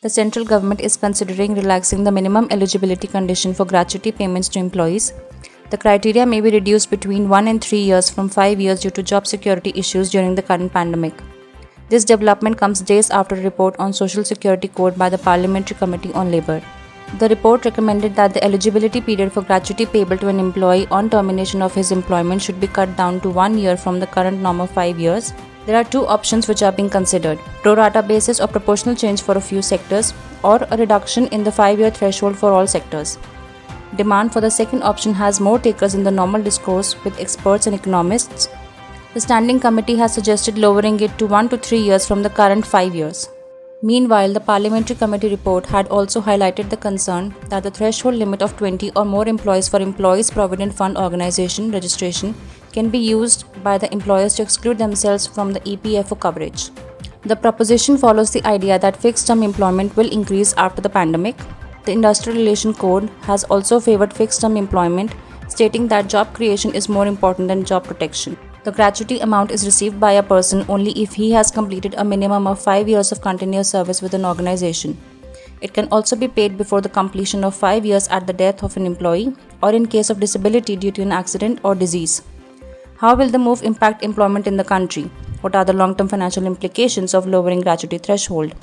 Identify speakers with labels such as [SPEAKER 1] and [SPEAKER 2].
[SPEAKER 1] The central government is considering relaxing the minimum eligibility condition for gratuity payments to employees. The criteria may be reduced between 1 and 3 years from 5 years due to job security issues during the current pandemic. This development comes days after a report on Social Security Code by the Parliamentary Committee on Labour. The report recommended that the eligibility period for gratuity payable to an employee on termination of his employment should be cut down to 1 year from the current norm of 5 years. There are two options which are being considered: pro rata basis or proportional change for a few sectors, or a reduction in the 5-year threshold for all sectors. Demand for the second option has more takers in the normal discourse with experts and economists. The Standing Committee has suggested lowering it to 1 to 3 years from the current 5 years. Meanwhile, the Parliamentary Committee report had also highlighted the concern that the threshold limit of 20 or more employees for Employees Provident Fund Organisation registration can be used by the employers to exclude themselves from the EPFO coverage. The proposition follows the idea that fixed-term employment will increase after the pandemic. The Industrial Relations Code has also favoured fixed-term employment, stating that job creation is more important than job protection. The gratuity amount is received by a person only if he has completed a minimum of 5 years of continuous service with an organization. It can also be paid before the completion of 5 years at the death of an employee or in case of disability due to an accident or disease. How will the move impact employment in the country? What are the long-term financial implications of lowering gratuity threshold?